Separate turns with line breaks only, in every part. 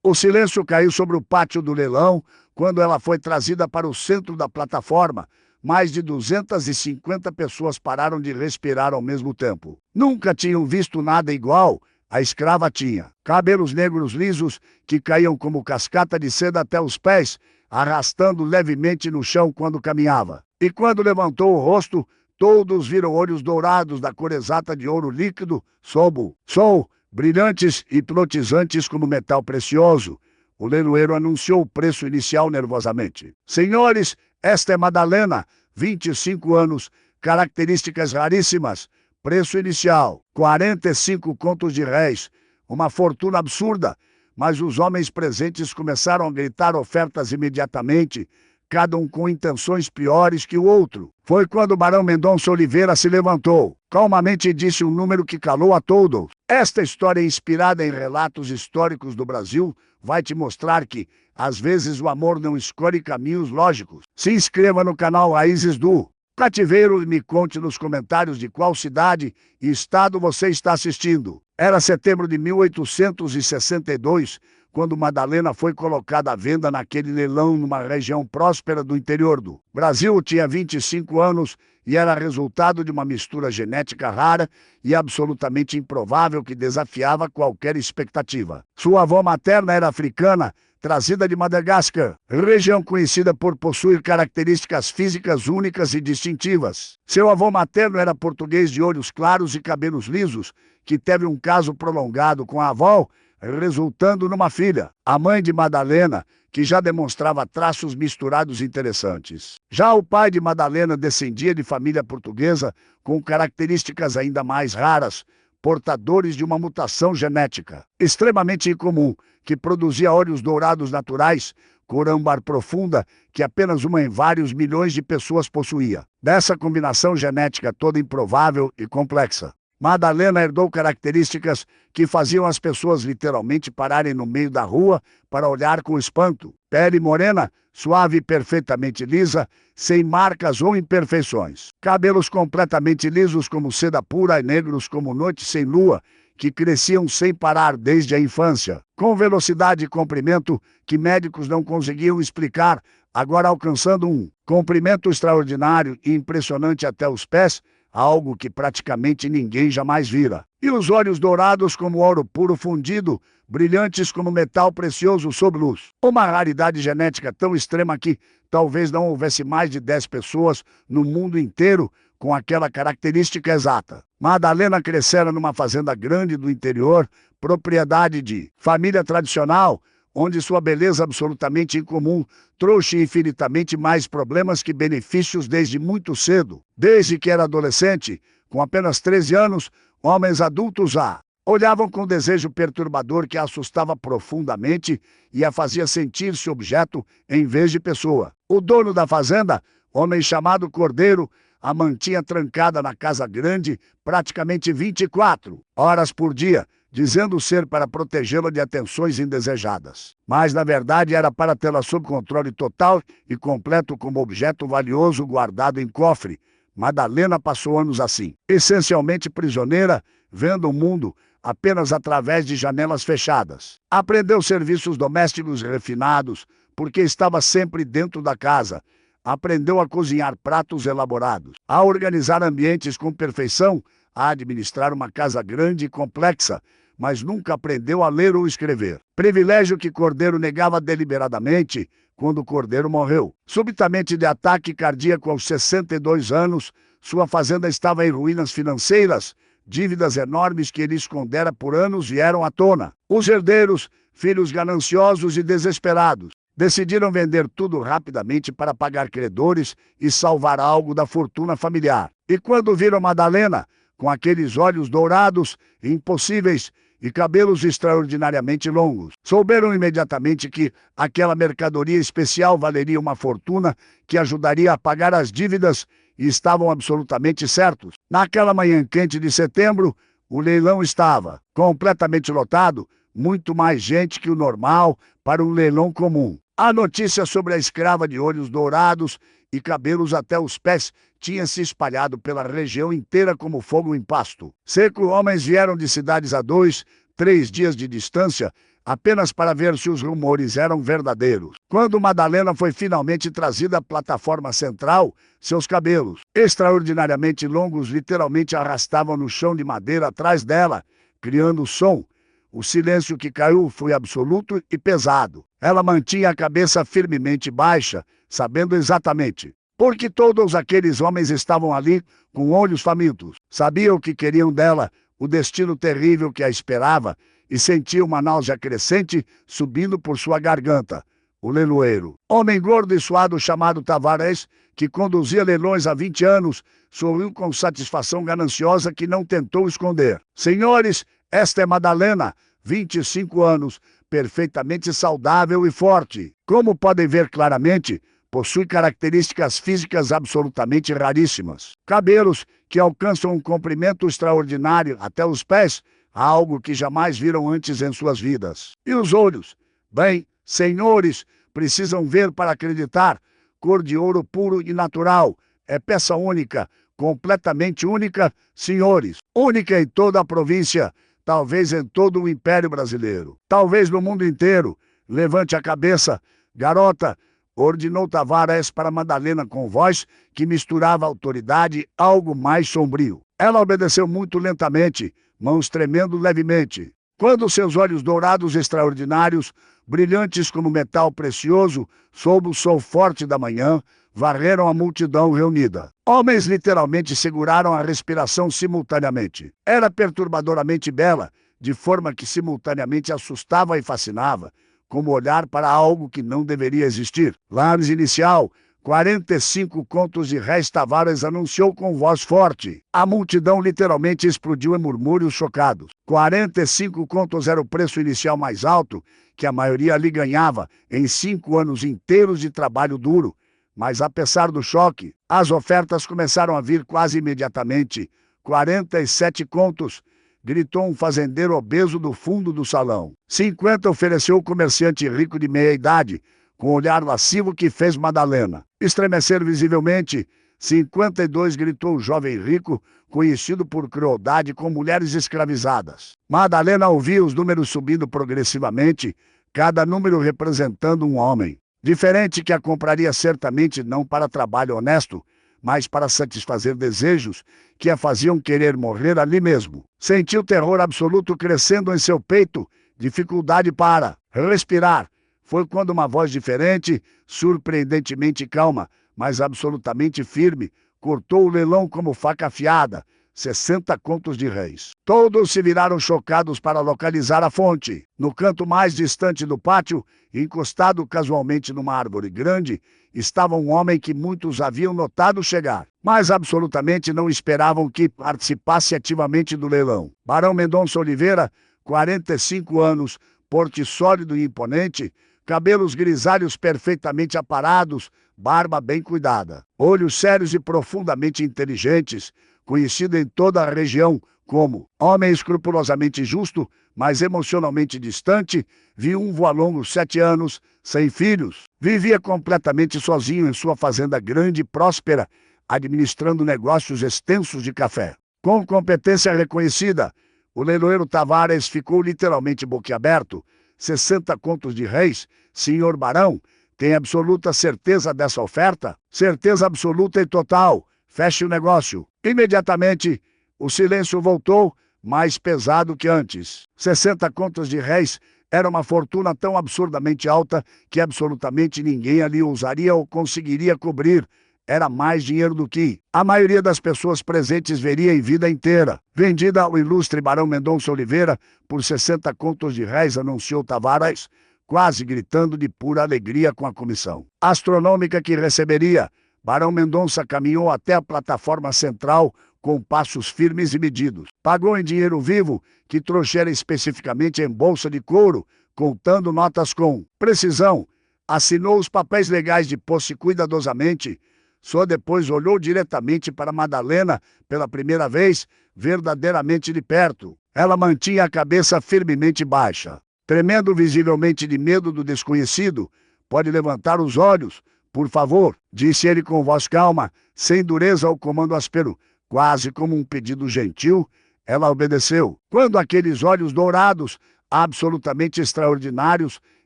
O silêncio caiu sobre o pátio do leilão quando ela foi trazida para o centro da plataforma. Mais de 250 pessoas pararam de respirar ao mesmo tempo. Nunca tinham visto nada igual. A escrava tinha cabelos negros lisos que caíam como cascata de seda até os pés, arrastando levemente no chão quando caminhava. E quando levantou o rosto, todos viram olhos dourados da cor exata de ouro líquido, sol, brilhantes e hipnotizantes como metal precioso. O leiloeiro anunciou o preço inicial nervosamente. Senhores, esta é Madalena, 25 anos, características raríssimas. Preço inicial, 45 contos de réis. Uma fortuna absurda, mas os homens presentes começaram a gritar ofertas imediatamente, cada um com intenções piores que o outro. Foi quando o barão Mendonça Oliveira se levantou, calmamente disse um número que calou a todos. Esta história, inspirada em relatos históricos do Brasil, vai te mostrar que, às vezes, o amor não escolhe caminhos lógicos. Se inscreva no canal Raízes do Cativeiro e me conte nos comentários de qual cidade e estado você está assistindo. Era setembro de 1862, quando Madalena foi colocada à venda naquele leilão numa região próspera do interior do Brasil. Tinha 25 anos e era resultado de uma mistura genética rara e absolutamente improvável que desafiava qualquer expectativa. Sua avó materna era africana, trazida de Madagascar, região conhecida por possuir características físicas únicas e distintivas. Seu avô materno era português de olhos claros e cabelos lisos, que teve um caso prolongado com a avó, resultando numa filha, a mãe de Madalena, que já demonstrava traços misturados interessantes. Já o pai de Madalena descendia de família portuguesa com características ainda mais raras, portadores de uma mutação genética extremamente incomum, que produzia olhos dourados naturais, cor âmbar profunda, que apenas uma em vários milhões de pessoas possuía. Dessa combinação genética toda improvável e complexa, Madalena herdou características que faziam as pessoas literalmente pararem no meio da rua para olhar com espanto. Pele morena, suave e perfeitamente lisa, sem marcas ou imperfeições. Cabelos completamente lisos como seda pura e negros como noite sem lua, que cresciam sem parar desde a infância. Com velocidade e comprimento que médicos não conseguiam explicar, agora alcançando um comprimento extraordinário e impressionante até os pés, algo que praticamente ninguém jamais vira. E os olhos dourados como ouro puro fundido, brilhantes como metal precioso sob luz. Uma raridade genética tão extrema que talvez não houvesse mais de 10 pessoas no mundo inteiro com aquela característica exata. Madalena crescera numa fazenda grande do interior, propriedade de família tradicional, onde sua beleza absolutamente incomum trouxe infinitamente mais problemas que benefícios desde muito cedo. Desde que era adolescente, com apenas 13 anos, homens adultos a olhavam com desejo perturbador que a assustava profundamente e a fazia sentir-se objeto em vez de pessoa. O dono da fazenda, homem chamado Cordeiro, a mantinha trancada na casa grande praticamente 24 horas por dia, dizendo ser para protegê-la de atenções indesejadas. Mas, na verdade, era para tê-la sob controle total e completo como objeto valioso guardado em cofre. Madalena passou anos assim, essencialmente prisioneira, vendo o mundo apenas através de janelas fechadas. Aprendeu serviços domésticos refinados, porque estava sempre dentro da casa. Aprendeu a cozinhar pratos elaborados, a organizar ambientes com perfeição, a administrar uma casa grande e complexa, mas nunca aprendeu a ler ou escrever. Privilégio que Cordeiro negava deliberadamente quando Cordeiro morreu. Subitamente de ataque cardíaco aos 62 anos, sua fazenda estava em ruínas financeiras, dívidas enormes que ele escondera por anos vieram à tona. Os herdeiros, filhos gananciosos e desesperados, decidiram vender tudo rapidamente para pagar credores e salvar algo da fortuna familiar. E quando viram Madalena, com aqueles olhos dourados, impossíveis, e cabelos extraordinariamente longos, souberam imediatamente que aquela mercadoria especial valeria uma fortuna que ajudaria a pagar as dívidas e estavam absolutamente certos. Naquela manhã quente de setembro, o leilão estava completamente lotado, muito mais gente que o normal para um leilão comum. A notícia sobre a escrava de olhos dourados e cabelos até os pés tinha se espalhado pela região inteira como fogo em pasto seco. Homens vieram de cidades a 2, 3 dias de distância, apenas para ver se os rumores eram verdadeiros. Quando Madalena foi finalmente trazida à plataforma central, seus cabelos, extraordinariamente longos, literalmente arrastavam no chão de madeira atrás dela, criando som. O silêncio que caiu foi absoluto e pesado. Ela mantinha a cabeça firmemente baixa, sabendo exatamente. Porque todos aqueles homens estavam ali, com olhos famintos. Sabiam o que queriam dela, o destino terrível que a esperava, e sentia uma náusea crescente subindo por sua garganta. O leiloeiro, homem gordo e suado chamado Tavares, que conduzia leilões há 20 anos, sorriu com satisfação gananciosa que não tentou esconder. Senhores, esta é Madalena, 25 anos, perfeitamente saudável e forte. Como podem ver claramente, possui características físicas absolutamente raríssimas. Cabelos que alcançam um comprimento extraordinário até os pés, algo que jamais viram antes em suas vidas. E os olhos? Bem, senhores, precisam ver para acreditar. Cor de ouro puro e natural. É peça única, completamente única, senhores. Única em toda a província, talvez em todo o Império Brasileiro. Talvez no mundo inteiro. Levante a cabeça, garota, ordenou Tavares para Madalena com voz que misturava autoridade, algo mais sombrio. Ela obedeceu muito lentamente, mãos tremendo levemente. Quando seus olhos dourados extraordinários, brilhantes como metal precioso, sob o sol forte da manhã, varreram a multidão reunida. Homens literalmente seguraram a respiração simultaneamente. Era perturbadoramente bela, de forma que simultaneamente assustava e fascinava, como olhar para algo que não deveria existir. Lars inicial, 45 contos de réis, Tavares anunciou com voz forte. A multidão literalmente explodiu em murmúrios chocados. 45 contos era o preço inicial mais alto que a maioria ali ganhava em 5 anos inteiros de trabalho duro. Mas apesar do choque, as ofertas começaram a vir quase imediatamente. 47 contos, gritou um fazendeiro obeso do fundo do salão. 50 ofereceu o comerciante rico de meia-idade, com o olhar lascivo que fez Madalena estremecer visivelmente. 52 gritou o jovem rico, conhecido por crueldade com mulheres escravizadas. Madalena ouvia os números subindo progressivamente, cada número representando um homem. Diferente que a compraria certamente não para trabalho honesto, mas para satisfazer desejos que a faziam querer morrer ali mesmo. Sentiu terror absoluto crescendo em seu peito, dificuldade para respirar. Foi quando uma voz diferente, surpreendentemente calma, mas absolutamente firme, cortou o leilão como faca afiada. 60 contos de réis. Todos se viraram chocados para localizar a fonte. No canto mais distante do pátio, encostado casualmente numa árvore grande, estava um homem que muitos haviam notado chegar, mas absolutamente não esperavam que participasse ativamente do leilão. Barão Mendonça Oliveira, 45 anos, porte sólido e imponente, cabelos grisalhos perfeitamente aparados, barba bem cuidada, olhos sérios e profundamente inteligentes, conhecido em toda a região como homem escrupulosamente justo, mas emocionalmente distante, viúvo há longos 7 anos, sem filhos. Vivia completamente sozinho em sua fazenda grande e próspera, administrando negócios extensos de café. Com competência reconhecida, o leiloeiro Tavares ficou literalmente boquiaberto. 60 contos de réis, senhor barão, tem absoluta certeza dessa oferta? Certeza absoluta e total. Feche o negócio. Imediatamente, o silêncio voltou, mais pesado que antes. 60 contos de réis era uma fortuna tão absurdamente alta que absolutamente ninguém ali ousaria ou conseguiria cobrir. Era mais dinheiro do que a maioria das pessoas presentes veria em vida inteira. Vendida ao ilustre Barão Mendonça Oliveira por 60 contos de réis, anunciou Tavares, quase gritando de pura alegria com a comissão astronômica que receberia. Barão Mendonça caminhou até a plataforma central com passos firmes e medidos. Pagou em dinheiro vivo, que trouxera especificamente em bolsa de couro, contando notas com precisão. Assinou os papéis legais de posse cuidadosamente. Só depois olhou diretamente para Madalena pela primeira vez, verdadeiramente de perto. Ela mantinha a cabeça firmemente baixa, tremendo visivelmente de medo do desconhecido. Pode levantar os olhos, por favor, disse ele com voz calma, sem dureza ou comando áspero, quase como um pedido gentil. Ela obedeceu. Quando aqueles olhos dourados, absolutamente extraordinários,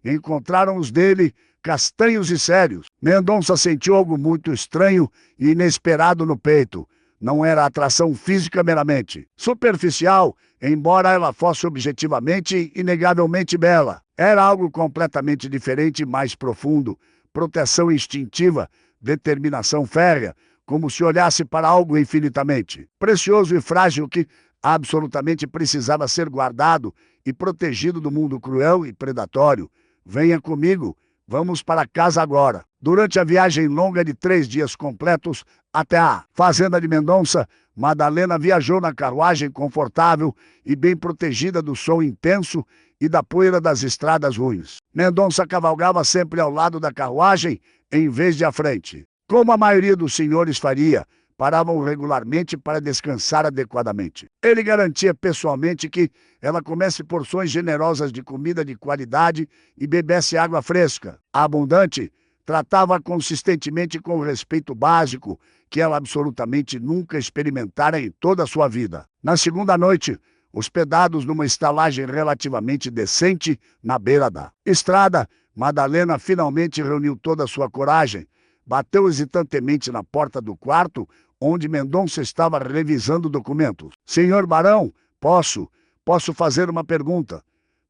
encontraram os dele, castanhos e sérios, Mendonça sentiu algo muito estranho e inesperado no peito. Não era atração física meramente, superficial, embora ela fosse objetivamente e inegavelmente bela. Era algo completamente diferente e mais profundo, proteção instintiva, determinação férrea, como se olhasse para algo infinitamente precioso e frágil que absolutamente precisava ser guardado e protegido do mundo cruel e predatório. Venha comigo, vamos para casa agora. Durante a viagem longa de 3 dias completos até a fazenda de Mendonça, Madalena viajou na carruagem confortável e bem protegida do sol intenso e da poeira das estradas ruins. Mendonça cavalgava sempre ao lado da carruagem, em vez de à frente. Como a maioria dos senhores faria, paravam regularmente para descansar adequadamente. Ele garantia pessoalmente que ela comesse porções generosas de comida de qualidade e bebesse água fresca, abundante. Tratava consistentemente com o respeito básico que ela absolutamente nunca experimentara em toda a sua vida. Na segunda noite, hospedados numa estalagem relativamente decente na beira da estrada, Madalena finalmente reuniu toda a sua coragem. Bateu hesitantemente na porta do quarto, onde Mendonça estava revisando documentos. Senhor Barão, posso fazer uma pergunta?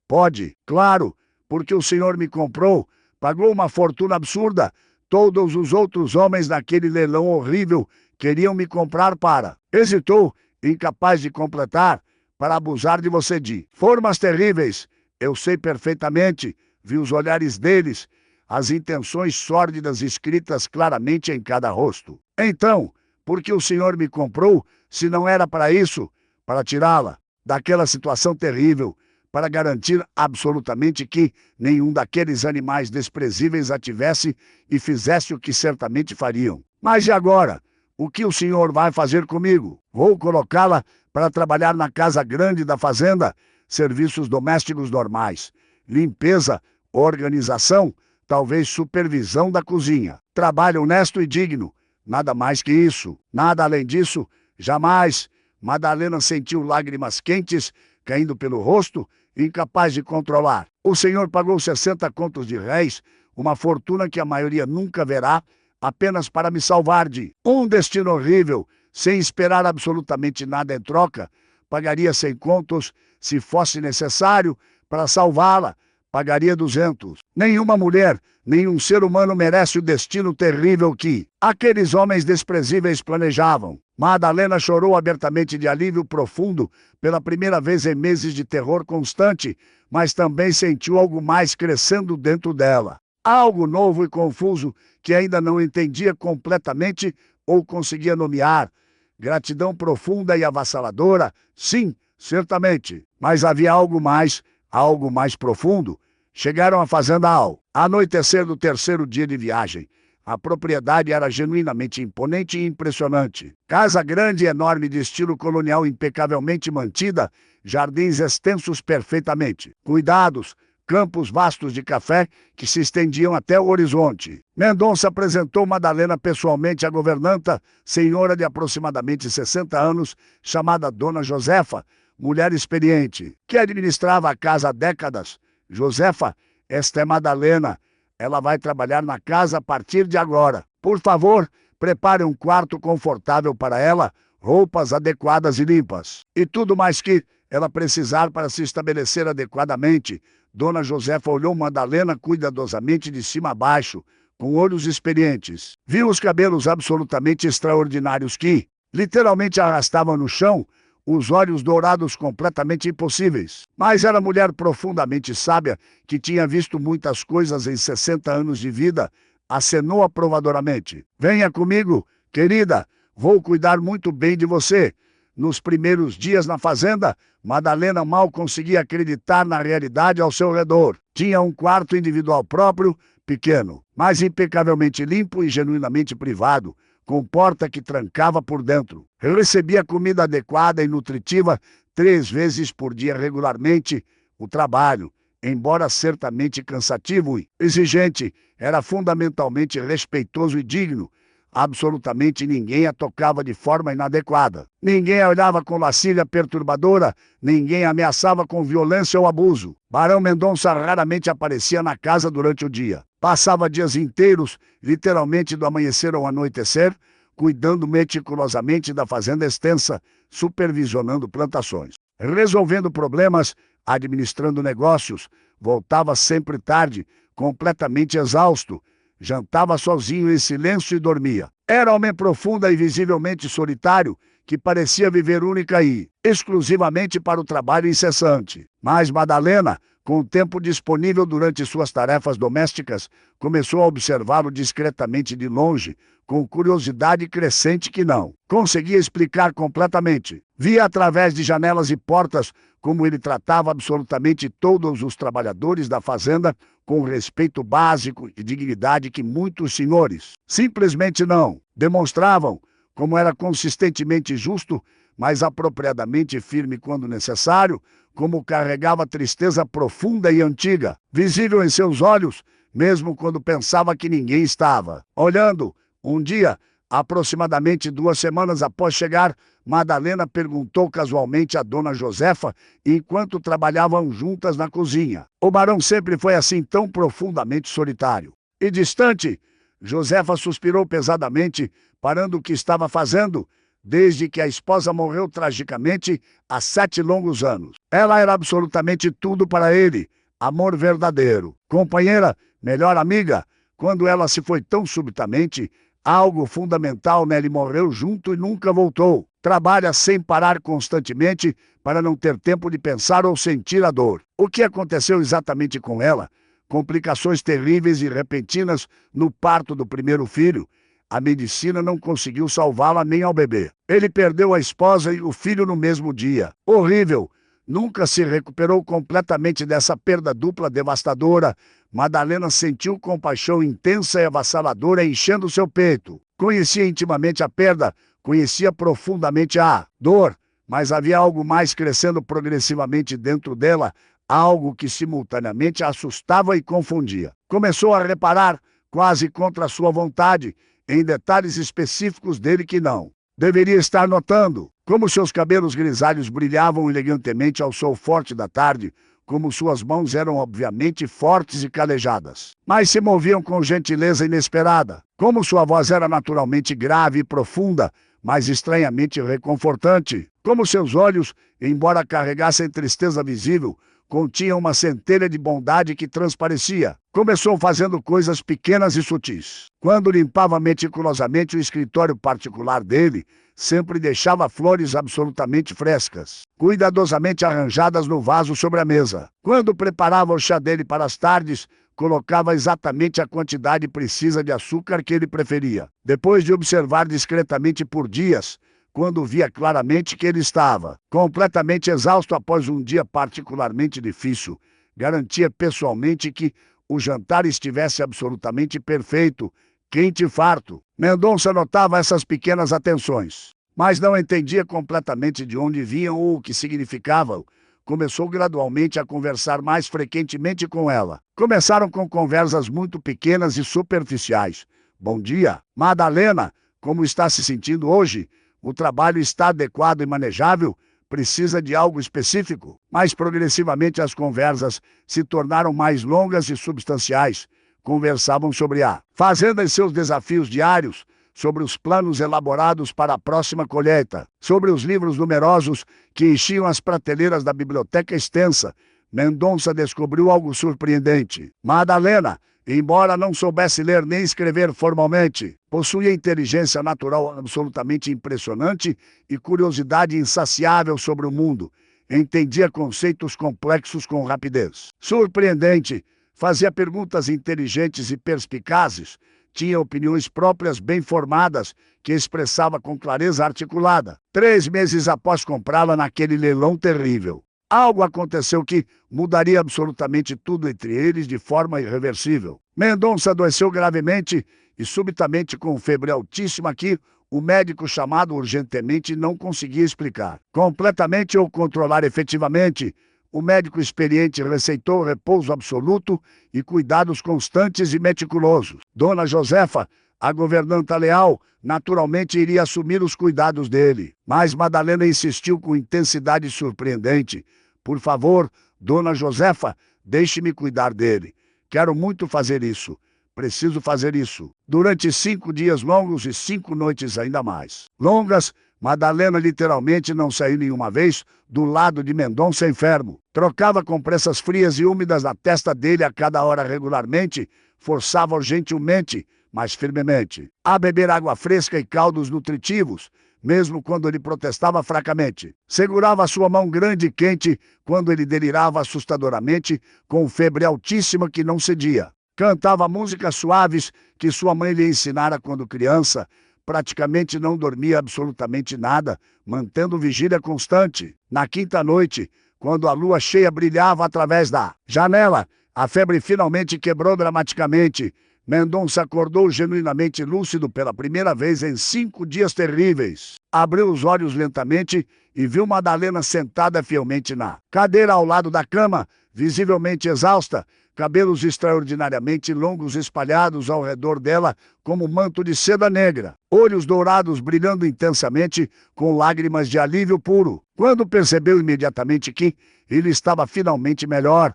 Pode, claro, porque o senhor me comprou, pagou uma fortuna absurda. Todos os outros homens naquele leilão horrível queriam me comprar para... Hesitou, incapaz de completar, para abusar de você de formas terríveis. Eu sei perfeitamente, vi os olhares deles, as intenções sórdidas escritas claramente em cada rosto. Então, por que o senhor me comprou, se não era para isso, para tirá-la daquela situação terrível, para garantir absolutamente que nenhum daqueles animais desprezíveis a tivesse e fizesse o que certamente fariam? Mas e agora? O que o senhor vai fazer comigo? Vou colocá-la para trabalhar na casa grande da fazenda, serviços domésticos normais, limpeza, organização, talvez supervisão da cozinha. Trabalho honesto e digno. Nada mais que isso. Nada além disso. Jamais. Madalena sentiu lágrimas quentes caindo pelo rosto, incapaz de controlar. O senhor pagou 60 contos de réis, uma fortuna que a maioria nunca verá, apenas para me salvar de um destino horrível, sem esperar absolutamente nada em troca. Pagaria 100 contos, se fosse necessário, para salvá-la. Pagaria 200. Nenhuma mulher, nenhum ser humano merece o destino terrível que aqueles homens desprezíveis planejavam. Madalena chorou abertamente de alívio profundo pela primeira vez em meses de terror constante, mas também sentiu algo mais crescendo dentro dela. Algo novo e confuso que ainda não entendia completamente ou conseguia nomear. Gratidão profunda e avassaladora, sim, certamente. Mas havia algo mais profundo. Chegaram à fazenda ao anoitecer do 3º dia de viagem. A propriedade era genuinamente imponente e impressionante. Casa grande e enorme de estilo colonial impecavelmente mantida, jardins extensos perfeitamente cuidados, campos vastos de café que se estendiam até o horizonte. Mendonça apresentou Madalena pessoalmente à governanta, senhora de aproximadamente 60 anos, chamada Dona Josefa, mulher experiente, que administrava a casa há décadas. Josefa, esta é Madalena. Ela vai trabalhar na casa a partir de agora. Por favor, prepare um quarto confortável para ela, roupas adequadas e limpas. E tudo mais que ela precisar para se estabelecer adequadamente. Dona Josefa olhou Madalena cuidadosamente de cima a baixo, com olhos experientes. Viu os cabelos absolutamente extraordinários que, literalmente, arrastavam no chão, os olhos dourados completamente impossíveis. Mas era mulher profundamente sábia, que tinha visto muitas coisas em 60 anos de vida. Acenou aprovadoramente. Venha comigo, querida, vou cuidar muito bem de você. Nos primeiros dias na fazenda, Madalena mal conseguia acreditar na realidade ao seu redor. Tinha um quarto individual próprio, pequeno, mas impecavelmente limpo e genuinamente privado, com porta que trancava por dentro. Recebia comida adequada e nutritiva 3 vezes por dia regularmente. O trabalho, embora certamente cansativo e exigente, era fundamentalmente respeitoso e digno. Absolutamente ninguém a tocava de forma inadequada. Ninguém a olhava com lascívia perturbadora, ninguém a ameaçava com violência ou abuso. Barão Mendonça raramente aparecia na casa durante o dia. Passava dias inteiros, literalmente do amanhecer ao anoitecer, cuidando meticulosamente da fazenda extensa, supervisionando plantações, resolvendo problemas, administrando negócios. Voltava sempre tarde, completamente exausto. Jantava sozinho em silêncio e dormia. Era homem profunda e visivelmente solitário, que parecia viver única e exclusivamente para o trabalho incessante. Mas Madalena, com o tempo disponível durante suas tarefas domésticas, começou a observá-lo discretamente de longe, com curiosidade crescente que não conseguia explicar completamente. Via através de janelas e portas como ele tratava absolutamente todos os trabalhadores da fazenda com o respeito básico e dignidade que muitos senhores simplesmente não demonstravam, como era consistentemente justo, mas apropriadamente firme quando necessário, como carregava tristeza profunda e antiga, visível em seus olhos, mesmo quando pensava que ninguém estava olhando. Um dia, aproximadamente 2 semanas após chegar, Madalena perguntou casualmente a dona Josefa, enquanto trabalhavam juntas na cozinha. O barão sempre foi assim tão profundamente solitário e distante? Josefa suspirou pesadamente, parando o que estava fazendo, desde que a esposa morreu tragicamente há 7 longos anos. Ela era absolutamente tudo para ele, amor verdadeiro, companheira, melhor amiga. Quando ela se foi tão subitamente, algo fundamental nele morreu junto e nunca voltou. Trabalha sem parar constantemente para não ter tempo de pensar ou sentir a dor. O que aconteceu exatamente com ela? Complicações terríveis e repentinas no parto do primeiro filho. A medicina não conseguiu salvá-la nem ao bebê. Ele perdeu a esposa e o filho no mesmo dia. Horrível! Nunca se recuperou completamente dessa perda dupla devastadora. Madalena sentiu compaixão intensa e avassaladora enchendo seu peito. Conhecia intimamente a perda, conhecia profundamente a dor, mas havia algo mais crescendo progressivamente dentro dela, algo que simultaneamente a assustava e confundia. Começou a reparar, quase contra sua vontade, em detalhes específicos dele que não deveria estar notando, como seus cabelos grisalhos brilhavam elegantemente ao sol forte da tarde, como suas mãos eram obviamente fortes e calejadas, mas se moviam com gentileza inesperada, como sua voz era naturalmente grave e profunda, mas estranhamente reconfortante, como seus olhos, embora carregassem tristeza visível, continham uma centelha de bondade que transparecia. Começou fazendo coisas pequenas e sutis. Quando limpava meticulosamente o escritório particular dele, sempre deixava flores absolutamente frescas, cuidadosamente arranjadas no vaso sobre a mesa. Quando preparava o chá dele para as tardes, colocava exatamente a quantidade precisa de açúcar que ele preferia. Depois de observar discretamente por dias, quando via claramente que ele estava completamente exausto após um dia particularmente difícil, garantia pessoalmente que o jantar estivesse absolutamente perfeito, quente e farto. Mendonça notava essas pequenas atenções, mas não entendia completamente de onde vinham ou o que significavam. Começou gradualmente a conversar mais frequentemente com ela. Começaram com conversas muito pequenas e superficiais. Bom dia, Madalena, como está se sentindo hoje? O trabalho está adequado e manejável? Precisa de algo específico? Mas progressivamente as conversas se tornaram mais longas e substanciais. Conversavam sobre a fazenda e seus desafios diários, sobre os planos elaborados para a próxima colheita, sobre os livros numerosos que enchiam as prateleiras da biblioteca extensa. Mendonça descobriu algo surpreendente. Madalena, embora não soubesse ler nem escrever formalmente, possuía inteligência natural absolutamente impressionante e curiosidade insaciável sobre o mundo. Entendia conceitos complexos com rapidez surpreendente, fazia perguntas inteligentes e perspicazes, tinha opiniões próprias bem formadas, que expressava com clareza articulada. 3 meses após comprá-la naquele leilão terrível, algo aconteceu que mudaria absolutamente tudo entre eles de forma irreversível. Mendonça adoeceu gravemente e subitamente com febre altíssima que o médico chamado urgentemente não conseguia explicar completamente ou controlar efetivamente. O médico experiente receitou repouso absoluto e cuidados constantes e meticulosos. Dona Josefa, A governanta leal naturalmente iria assumir os cuidados dele. Mas Madalena insistiu com intensidade surpreendente. Por favor, dona Josefa, deixe-me cuidar dele. Quero muito fazer isso. Preciso fazer isso. Durante 5 dias longos e 5 noites ainda mais longas, Madalena literalmente não saiu nenhuma vez do lado de Mendonça enfermo. Trocava compressas frias e úmidas na testa dele a cada hora regularmente, forçava-o gentilmente, mas firmemente, a beber água fresca e caldos nutritivos, mesmo quando ele protestava fracamente. Segurava sua mão grande e quente quando ele delirava assustadoramente, com febre altíssima que não cedia. Cantava músicas suaves que sua mãe lhe ensinara quando criança. Praticamente não dormia absolutamente nada, mantendo vigília constante. Na quinta noite, quando a lua cheia brilhava através da janela, a febre finalmente quebrou dramaticamente. Mendonça acordou genuinamente lúcido pela primeira vez em 5 dias terríveis. Abriu os olhos lentamente e viu Madalena sentada fielmente na cadeira ao lado da cama, visivelmente exausta, cabelos extraordinariamente longos espalhados ao redor dela como um manto de seda negra, olhos dourados brilhando intensamente com lágrimas de alívio puro. Quando percebeu imediatamente que ele estava finalmente melhor,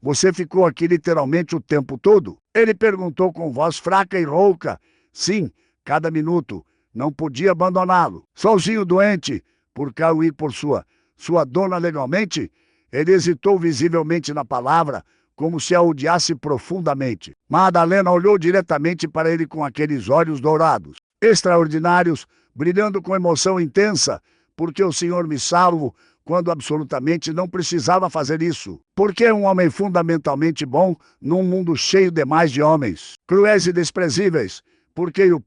Você ficou aqui literalmente o tempo todo? Ele perguntou com voz fraca e rouca. Sim, cada minuto. Não podia abandoná-lo. Sozinho doente, por causa e por sua dona legalmente? Ele hesitou visivelmente na palavra, como se a odiasse profundamente. Madalena olhou diretamente para ele com aqueles olhos dourados, extraordinários, brilhando com emoção intensa. Porque o senhor me salvo quando absolutamente não precisava fazer isso. Porque é um homem fundamentalmente bom num mundo cheio demais de homens cruéis e desprezíveis. Porque o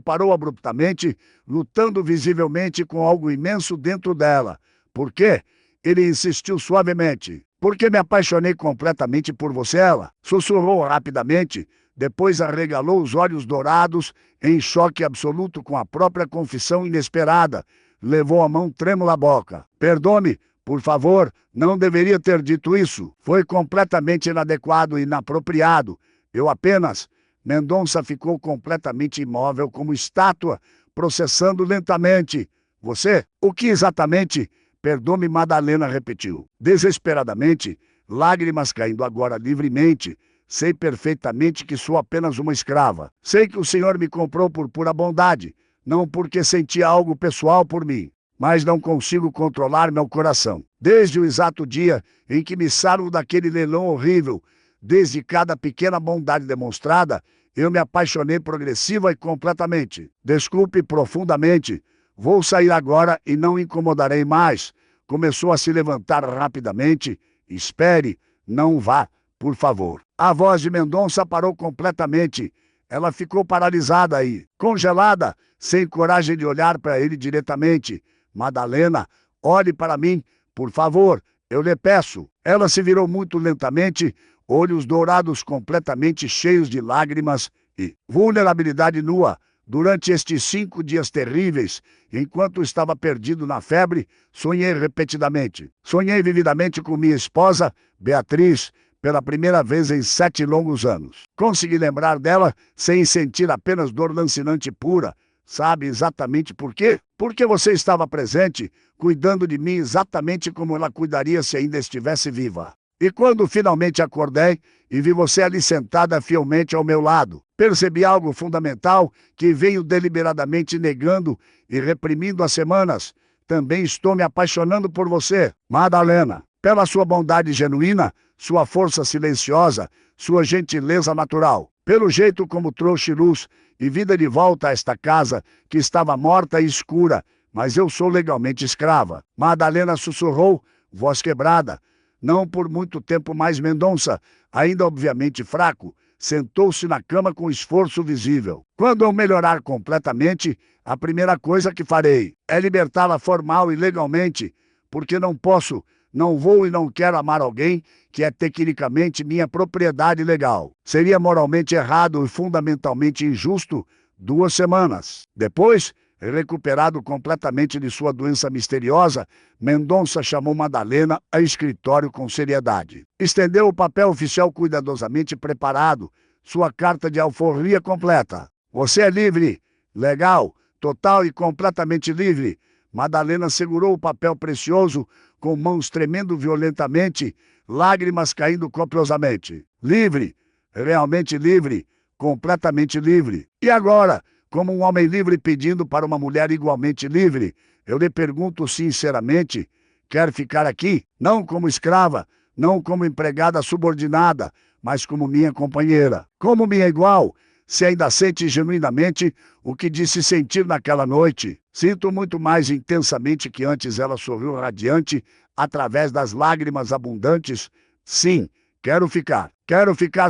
parou abruptamente, lutando visivelmente com algo imenso dentro dela. Por quê? Ele insistiu suavemente. Porque me apaixonei completamente por você, ela sussurrou rapidamente. Depois arregalou os olhos dourados, em choque absoluto com a própria confissão inesperada. Levou a mão trêmula à boca. Perdoe-me, por favor, não deveria ter dito isso. Foi completamente inadequado e inapropriado. Eu apenas... Mendonça ficou completamente imóvel como estátua, processando lentamente. Você? O que exatamente? Perdoe-me, Madalena repetiu. Desesperadamente, lágrimas caindo agora livremente. Sei perfeitamente que sou apenas uma escrava. Sei que o senhor me comprou por pura bondade, não porque sentia algo pessoal por mim. Mas não consigo controlar meu coração. Desde o exato dia em que me salvo daquele leilão horrível, desde cada pequena bondade demonstrada, eu me apaixonei progressiva e completamente. Desculpe profundamente. Vou sair agora e não incomodarei mais. Começou a se levantar rapidamente. Espere, não vá, por favor. A voz de Mendonça parou completamente. Ela ficou paralisada aí, congelada, sem coragem de olhar para ele diretamente. Madalena, olhe para mim, por favor, eu lhe peço. Ela se virou muito lentamente, olhos dourados completamente cheios de lágrimas e vulnerabilidade nua. Durante estes 5 dias terríveis, enquanto estava perdido na febre, sonhei repetidamente. Sonhei vividamente com minha esposa, Beatriz, pela primeira vez em 7 longos anos. Consegui lembrar dela sem sentir apenas dor lancinante pura. Sabe exatamente por quê? Porque você estava presente, cuidando de mim exatamente como ela cuidaria se ainda estivesse viva. E quando finalmente acordei e vi você ali sentada fielmente ao meu lado, percebi algo fundamental que venho deliberadamente negando e reprimindo há semanas. Também estou me apaixonando por você, Madalena, pela sua bondade genuína, sua força silenciosa, sua gentileza natural, pelo jeito como trouxe luz e vida de volta a esta casa que estava morta e escura, mas eu sou legalmente escrava. Madalena sussurrou, voz quebrada. Não por muito tempo mais. Mendonça, ainda obviamente fraco, sentou-se na cama com esforço visível. Quando eu melhorar completamente, a primeira coisa que farei é libertá-la formal e legalmente, porque não posso, não vou e não quero amar alguém que é tecnicamente minha propriedade legal. Seria moralmente errado e fundamentalmente injusto. 2 semanas depois, recuperado completamente de sua doença misteriosa, Mendonça chamou Madalena ao escritório com seriedade. Estendeu o papel oficial cuidadosamente preparado, sua carta de alforria completa. Você é livre, legal, total e completamente livre. Madalena segurou o papel precioso com mãos tremendo violentamente, lágrimas caindo copiosamente. Livre, realmente livre, completamente livre. E agora, como um homem livre pedindo para uma mulher igualmente livre, eu lhe pergunto sinceramente, quer ficar aqui? Não como escrava, não como empregada subordinada, mas como minha companheira, como minha igual, se ainda sente genuinamente o que disse sentir naquela noite. Sinto muito mais intensamente que antes. Ela sorriu radiante, através das lágrimas abundantes. Sim, quero ficar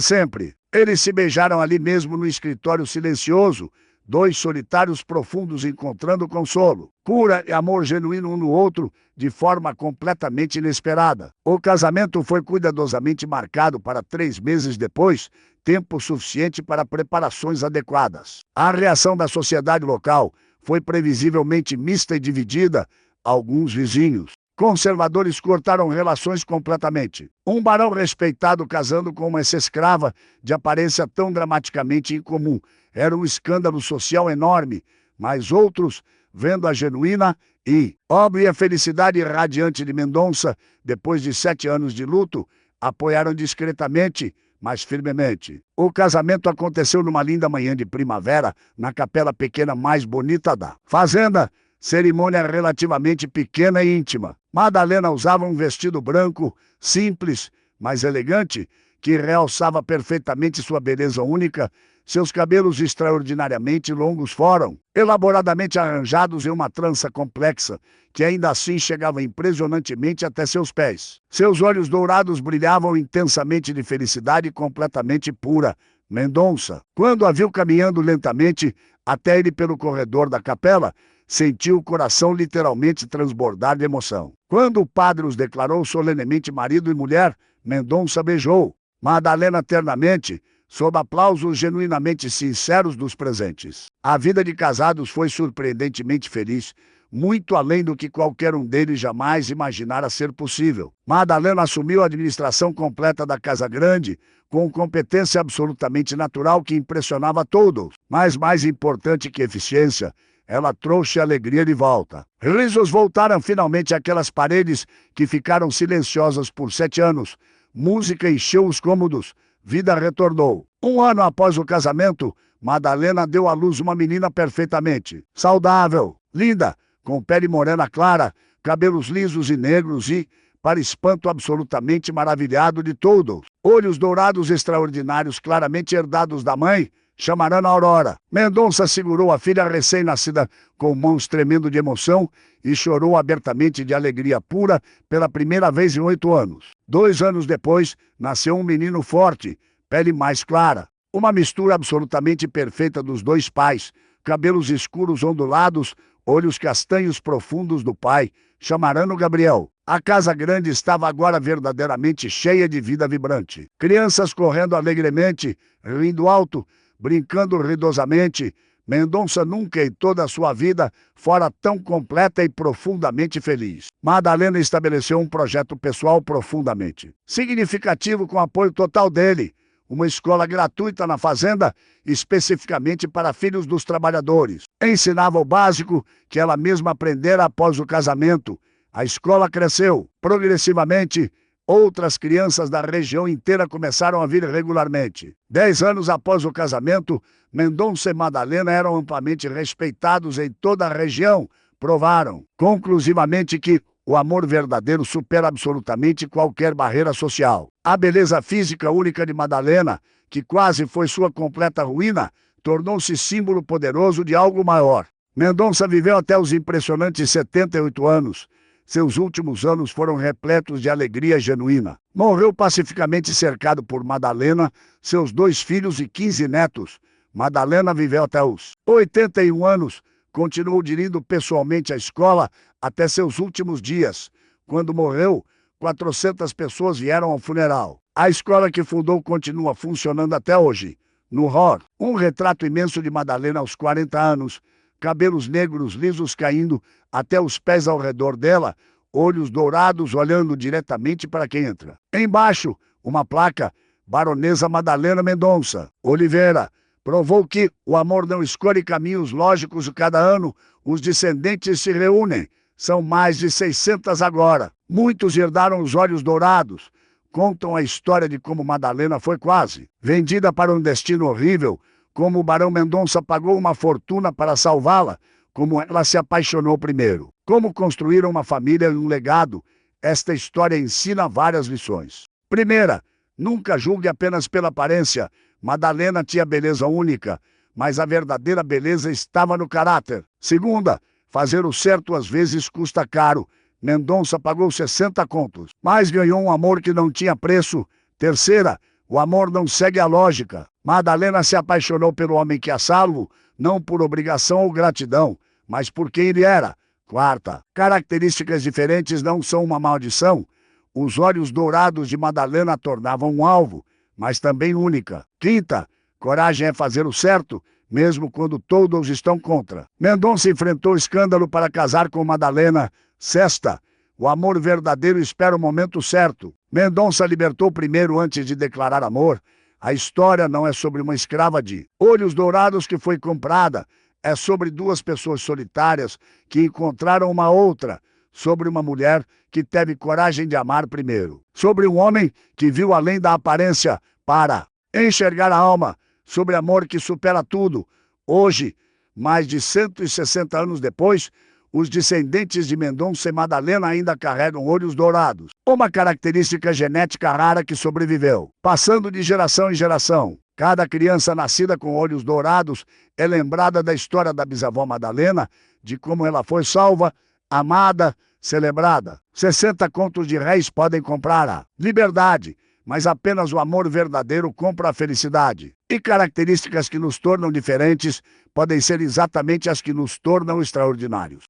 sempre. Eles se beijaram ali mesmo no escritório silencioso, dois solitários profundos encontrando consolo, cura e amor genuíno um no outro, de forma completamente inesperada. O casamento foi cuidadosamente marcado para 3 meses depois, tempo suficiente para preparações adequadas. A reação da sociedade local foi previsivelmente mista e dividida. Alguns vizinhos conservadores cortaram relações completamente. Um barão respeitado casando com uma ex-escrava de aparência tão dramaticamente incomum era um escândalo social enorme, mas outros, vendo a genuína e óbvia felicidade radiante de Mendonça, depois de 7 anos de luto, apoiaram discretamente, mas firmemente. O casamento aconteceu numa linda manhã de primavera, na capela pequena mais bonita da fazenda, cerimônia relativamente pequena e íntima. Madalena usava um vestido branco, simples, mas elegante, que realçava perfeitamente sua beleza única. Seus cabelos extraordinariamente longos foram elaboradamente arranjados em uma trança complexa, que ainda assim chegava impressionantemente até seus pés. Seus olhos dourados brilhavam intensamente de felicidade completamente pura. Mendonça, quando a viu caminhando lentamente até ele pelo corredor da capela, sentiu o coração literalmente transbordar de emoção. Quando o padre os declarou solenemente marido e mulher, Mendonça beijou Madalena ternamente, sob aplausos genuinamente sinceros dos presentes. A vida de casados foi surpreendentemente feliz, muito além do que qualquer um deles jamais imaginara ser possível. Madalena assumiu a administração completa da Casa Grande, com competência absolutamente natural que impressionava a todos. Mas mais importante que eficiência, ela trouxe alegria de volta. Risos voltaram finalmente àquelas paredes que ficaram silenciosas por 7 anos. Música encheu os cômodos. Vida retornou. 1 ano após o casamento, Madalena deu à luz uma menina perfeitamente saudável, linda, com pele morena clara, cabelos lisos e negros e, para espanto absolutamente maravilhado de todos, olhos dourados extraordinários claramente herdados da mãe, chamarana Aurora. Mendonça segurou a filha recém-nascida com mãos tremendo de emoção e chorou abertamente de alegria pura pela primeira vez em 8 anos. 2 anos depois, nasceu um menino forte, pele mais clara. Uma mistura absolutamente perfeita dos dois pais, cabelos escuros ondulados, olhos castanhos profundos do pai, chamarano Gabriel. A Casa Grande estava agora verdadeiramente cheia de vida vibrante. Crianças correndo alegremente, rindo alto, brincando ruidosamente. Mendonça nunca em toda a sua vida fora tão completa e profundamente feliz. Madalena estabeleceu um projeto pessoal profundamente significativo com apoio total dele. Uma escola gratuita na fazenda, especificamente para filhos dos trabalhadores. Ensinava o básico que ela mesma aprendera após o casamento. A escola cresceu. Progressivamente, outras crianças da região inteira começaram a vir regularmente. 10 anos após o casamento, Mendonça e Madalena eram amplamente respeitados em toda a região. Provaram, conclusivamente, que o amor verdadeiro supera absolutamente qualquer barreira social. A beleza física única de Madalena, que quase foi sua completa ruína, tornou-se símbolo poderoso de algo maior. Mendonça viveu até os impressionantes 78 anos. Seus últimos anos foram repletos de alegria genuína. Morreu pacificamente cercado por Madalena, seus 2 filhos e 15 netos. Madalena viveu até os 81 anos. Continuou dirigindo pessoalmente a escola até seus últimos dias. Quando morreu, 400 pessoas vieram ao funeral. A escola que fundou continua funcionando até hoje. No hall, um retrato imenso de Madalena aos 40 anos, cabelos negros lisos caindo até os pés ao redor dela, olhos dourados olhando diretamente para quem entra. Embaixo, uma placa: Baronesa Madalena Mendonça Oliveira provou que o amor não escolhe caminhos lógicos e cada ano os descendentes se reúnem. São mais de 600 agora. Muitos herdaram os olhos dourados. Contam a história de como Madalena foi quase vendida para um destino horrível, como o Barão Mendonça pagou uma fortuna para salvá-la, como ela se apaixonou primeiro, como construíram uma família e um legado. Esta história ensina várias lições. Primeira, nunca julgue apenas pela aparência. Madalena tinha beleza única, mas a verdadeira beleza estava no caráter. Segunda, fazer o certo às vezes custa caro. Mendonça pagou 60 contos, mas ganhou um amor que não tinha preço. Terceira, o amor não segue a lógica. Madalena se apaixonou pelo homem que a salvo, não por obrigação ou gratidão, mas por quem ele era. Quarta, características diferentes não são uma maldição. Os olhos dourados de Madalena a tornavam um alvo, mas também única. Quinta, coragem é fazer o certo, mesmo quando todos estão contra. Mendonça enfrentou escândalo para casar com Madalena. Sexta, o amor verdadeiro espera o momento certo. Mendonça libertou primeiro antes de declarar amor. A história não é sobre uma escrava de olhos dourados que foi comprada. É sobre duas pessoas solitárias que encontraram uma outra. Sobre uma mulher que teve coragem de amar primeiro. Sobre um homem que viu além da aparência para enxergar a alma. Sobre amor que supera tudo. Hoje, mais de 160 anos depois, os descendentes de Mendonça e Madalena ainda carregam olhos dourados, uma característica genética rara que sobreviveu, passando de geração em geração. Cada criança nascida com olhos dourados é lembrada da história da bisavó Madalena, de como ela foi salva, amada, celebrada. 60 contos de réis podem comprar a liberdade, mas apenas o amor verdadeiro compra a felicidade. E características que nos tornam diferentes podem ser exatamente as que nos tornam extraordinários.